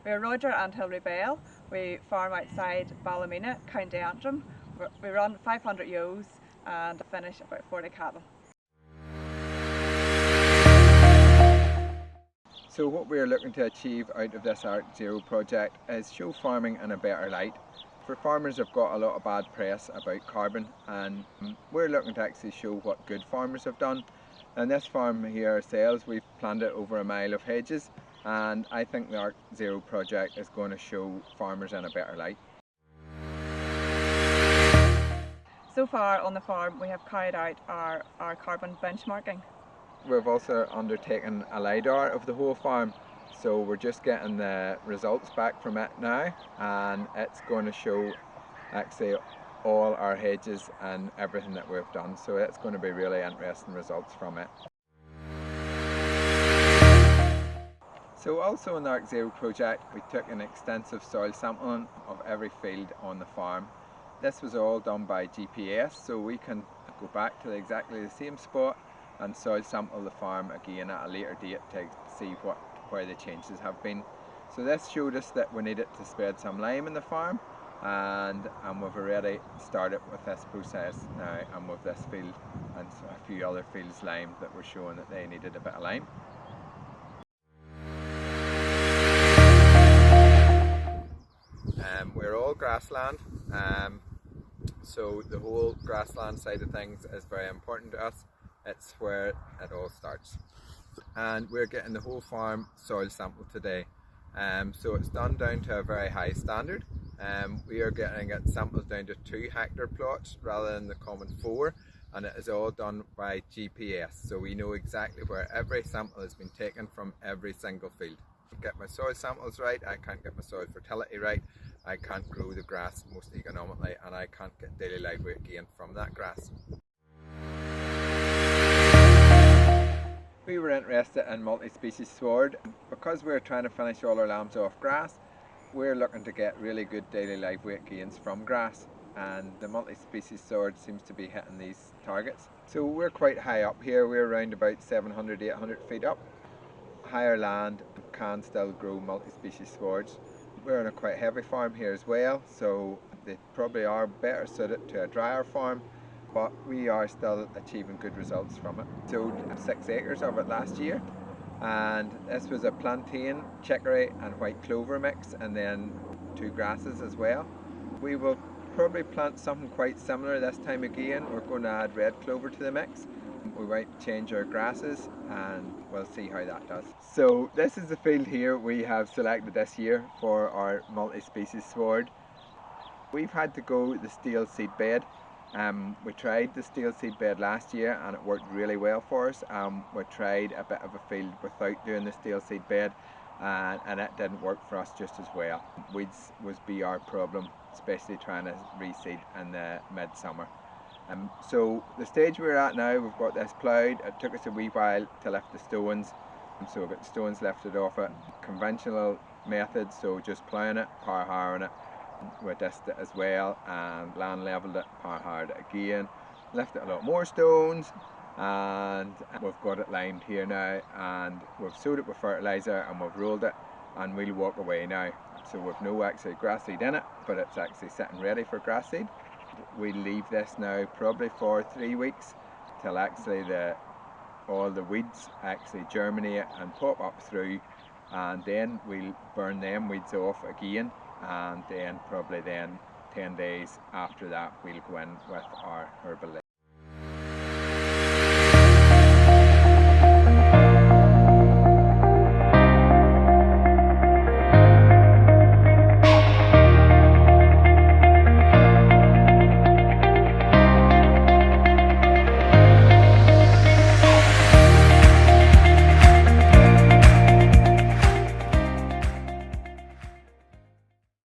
We're Roger and Hilary Bell. We farm outside Ballymena, County Antrim. We run 500 ewes and finish about 40 cattle. So what we're looking to achieve out of this ARCZero project is show farming in a better light. For farmers have got a lot of bad press about carbon, and we're looking to actually show what good farmers have done. And this farm here ourselves, we've planted over a mile of hedges, and I think the ARCZero project is going to show farmers in a better light. So far on the farm we have carried out our carbon benchmarking. We've also undertaken a LiDAR of the whole farm, so we're just getting the results back from it now, and it's going to show actually all our hedges and everything that we've done, so it's going to be really interesting results from it. So also in the ARCZero project we took an extensive soil sampling of every field on the farm. This was all done by GPS, so we can go back to exactly the same spot and soil sample the farm again at a later date to see where the changes have been. So this showed us that we needed to spread some lime in the farm, and we've already started with this process now, and with this field and a few other fields limed that were showing that they needed a bit of lime. We're all grassland, so the whole grassland side of things is very important to us. It's where it all starts, and we're getting the whole farm soil sample today, so it's done down to a very high standard. We are getting it sampled down to 2 hectare plots rather than the common 4, and it is all done by GPS, so we know exactly where every sample has been taken from every single field. Get my soil samples right, I can't get my soil fertility right, I can't grow the grass most economically, and I can't get daily live weight gain from that grass. We were interested in multi-species sward. Because we're trying to finish all our lambs off grass, we're looking to get really good daily live weight gains from grass, and the multi-species sward seems to be hitting these targets. So we're quite high up here, we're around about 700-800 feet up. Higher land can still grow multi-species swards. We're on a quite heavy farm here as well, so they probably are better suited to a drier farm, but we are still achieving good results from it. Sowed 6 acres of it last year, and this was a plantain, chicory and white clover mix, and then 2 grasses as well. We will probably plant something quite similar this time again. We're going to add red clover to the mix. We might change our grasses and we'll see how that does. So this is the field here we have selected this year for our multi-species sward. We've had to go the steel seed bed. We tried the steel seed bed last year and it worked really well for us. We tried a bit of a field without doing the steel seed bed, and it didn't work for us just as well. Weeds be our problem, especially trying to reseed in the midsummer. So the stage we're at now, we've got this ploughed. It took us a wee while to lift the stones, so we've got the stones lifted off it. Conventional method, so just ploughing it, power harrowing it. We dissed it as well and land levelled it, power harrowed it again, lifted a lot more stones, and we've got it limed here now, and we've sowed it with fertiliser and we've rolled it, and we'll walk away now. So we've no actually grass seed in it, but it's actually sitting ready for grass seed. We'll leave this now probably for 3 weeks till actually all the weeds actually germinate and pop up through, and then we'll burn them weeds off again, and then probably 10 days after that we'll go in with our herbal